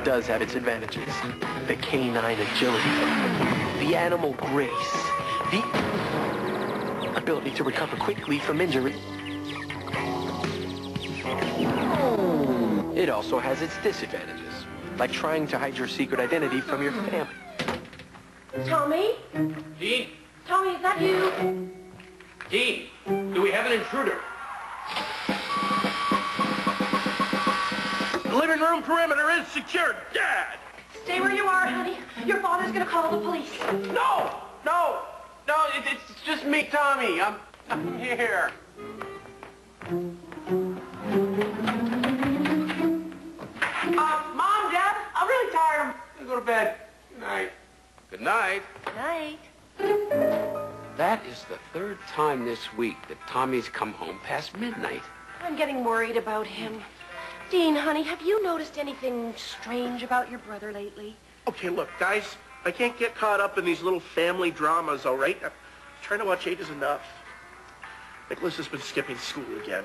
does have its advantages. The canine agility, the animal grace, the ability to recover quickly from injury. It also has its disadvantages, like trying to hide your secret identity from your family. Tommy? Dean? Tommy, is that you? Dean, do we have an intruder? The living room perimeter is secured. Dad! Stay where you are, honey. Your father's gonna call the police. No! It's just me, Tommy. I'm here. Mom, Dad, I'm really tired. I'm gonna go to bed. Good night. Good night. Good night. That is the third time this week that Tommy's come home past midnight. I'm getting worried about him. Dean, honey, have you noticed anything strange about your brother lately? Okay, look, guys, I can't get caught up in these little family dramas, all right? Trying to watch 8 is enough. Nicholas has been skipping school again.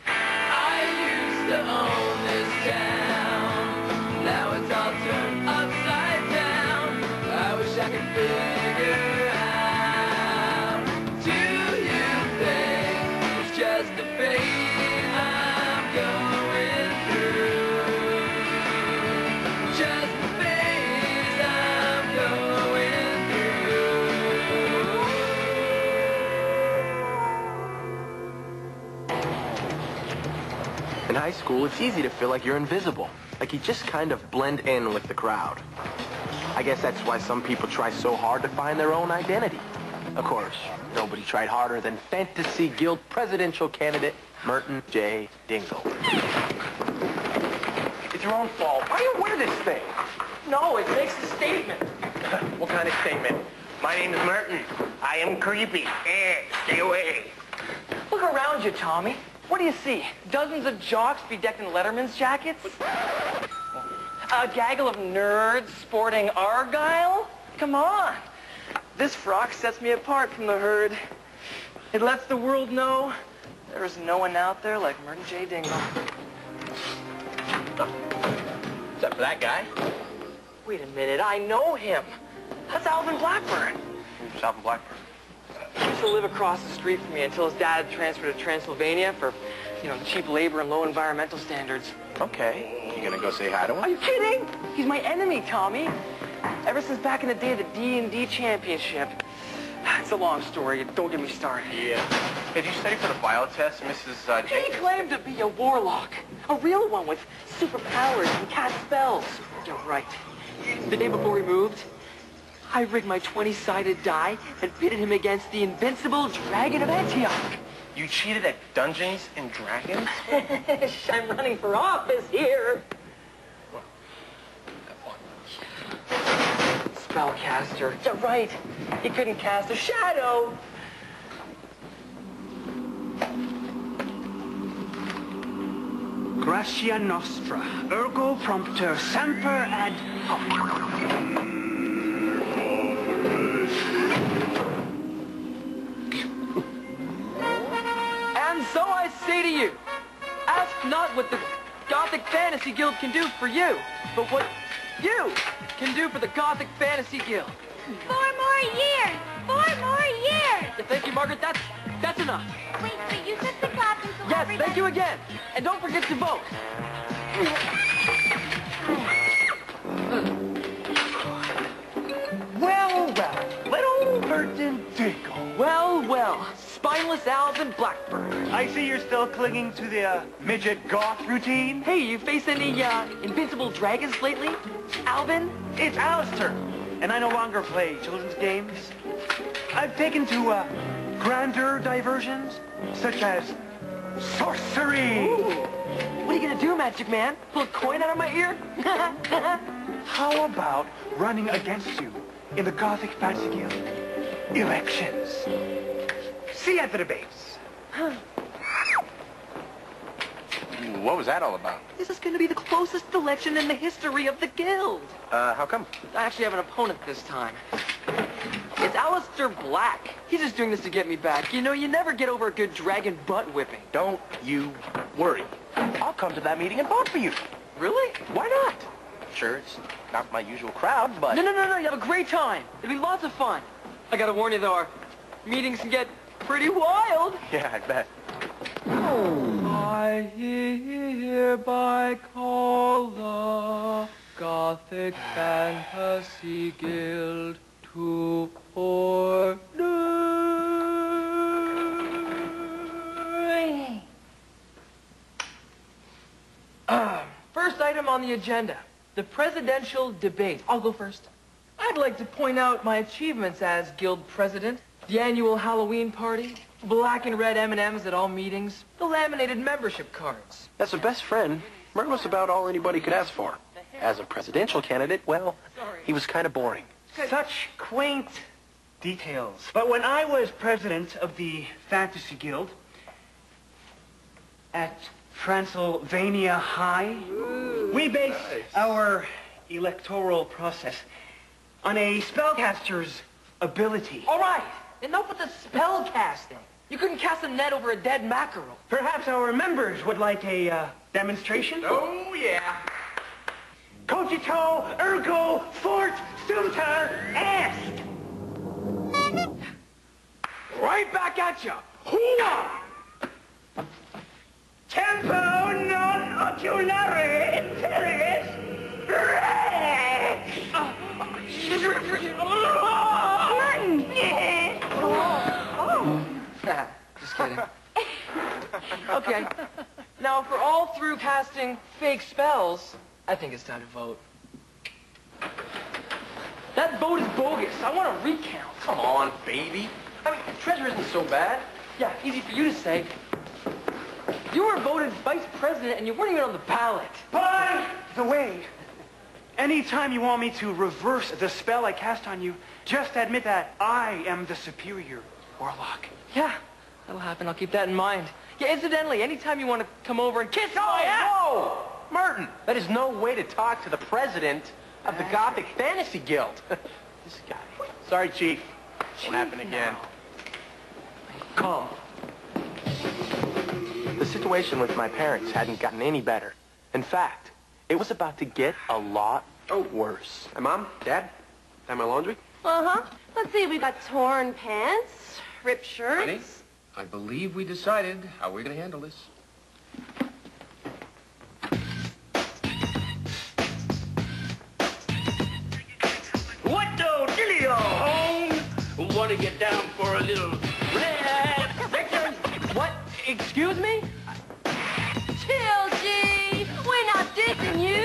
I used to own this town. Now it's all turned upside down. I wish I could figure out. Do you think it's just a phase I'm going through? Just a phase I'm going through. In high school, it's easy to feel like you're invisible, like you just kind of blend in with the crowd. I guess that's why some people try so hard to find their own identity. Of course, nobody tried harder than Fantasy Guild presidential candidate Merton J. Dingle. It's your own fault. Why do you wear this thing? No, it makes a statement. What kind of statement? My name is Merton. I am creepy. Stay away. Look around you, Tommy. What do you see? Dozens of jocks bedecked in Letterman's jackets? A gaggle of nerds sporting Argyle? Come on. This frock sets me apart from the herd. It lets the world know there is no one out there like Merton J. Dingle. Except for that guy. Wait a minute, I know him. That's Alvin Blackburn. Who's Alvin Blackburn? He used to live across the street from me until his dad transferred to Transylvania for, cheap labor and low environmental standards. Okay. You gonna go say hi to him? Are you kidding? He's my enemy, Tommy. Ever since back in the day of the D&D championship. It's a long story. Don't get me started. Yeah. Hey, did you study for the bio test, Mrs. He Jenkins? claimed to be a warlock. A real one with superpowers and cast spells. You're right. The day before we moved, I rigged my 20-sided die and pitted him against the invincible Dragon of Antioch. You cheated at Dungeons and Dragons? I'm running for office here. Well, have fun. Spellcaster. You're right. He couldn't cast a shadow. Gratia nostra, ergo prompter semper ad hoc. And so I say to you, ask not what the Gothic Fantasy Guild can do for you, but what you can do for the Gothic Fantasy Guild. 4 more years! 4 more years! Yeah, thank you, Margaret. That's enough. Wait, but you said the clapping so Yes, thank you again. And don't forget to vote. Well, little Merton Dingle. Well, spineless Alvin Blackburn. I see you're still clinging to the midget goth routine. Hey, you faced any invincible dragons lately, Alvin? It's Alistair, and I no longer play children's games. I've taken to grander diversions, such as sorcery. Ooh. What are you gonna do, Magic Man? Pull a coin out of my ear? How about running against you in the Gothic Fantasy Guild elections? See you at the debates. What was that all about? This is gonna be the closest election in the history of the guild. How come? I actually have an opponent this time. It's Alistair Black. He's just doing this to get me back. You know, you never get over a good dragon butt whipping. Don't you worry. I'll come to that meeting and vote for you. Really? Why not? Sure, it's not my usual crowd, but... No, you have a great time. It'll be lots of fun. I gotta warn you, though, our meetings can get pretty wild. Yeah, I bet. I hereby call the Gothic Fantasy Guild to order. First item on the agenda, the presidential debate. I'll go first. I'd like to point out my achievements as guild president, the annual Halloween party, black and red M&Ms at all meetings, the laminated membership cards. As a best friend, Merton was about all anybody could ask for. As a presidential candidate, well, he was kind of boring. Such quaint details. But when I was president of the Fantasy Guild at Transylvania High, we based our electoral process on a spellcaster's ability. All right, enough with the spell casting. You couldn't cast a net over a dead mackerel. Perhaps our members would like a demonstration? Oh, yeah. Cogito, ergo, fort, sumter, est. Right back at you. Hoo-ah! Tempo non oculare interis rex. Just kidding. Okay. Now, if we're all through casting fake spells, I think it's time to vote. That vote is bogus. I want a recount. Come on, baby. I mean, treasure isn't so bad. Yeah, easy for you to say. You were voted vice president and you weren't even on the ballot. By the way, anytime you want me to reverse the spell I cast on you, just admit that I am the superior warlock. Yeah, that'll happen. I'll keep that in mind. Yeah, incidentally, anytime you want to come over and kiss my ass... Whoa! Merton, that is no way to talk to the president of the Gothic Fantasy Guild. This guy. Sorry, Chief. Won't happen again. Come. The situation with my parents hadn't gotten any better. In fact, it was about to get a lot worse. Hey, Mom, Dad, time my laundry? Uh-huh. Let's see, we got torn pants, ripped shirts. Honey, I believe we decided how we're going to handle this. What the dealio? Home, want to get down for a little Victor, what? Excuse me? Chill, G. We're not dissing you.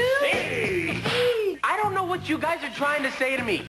I don't know what you guys are trying to say to me.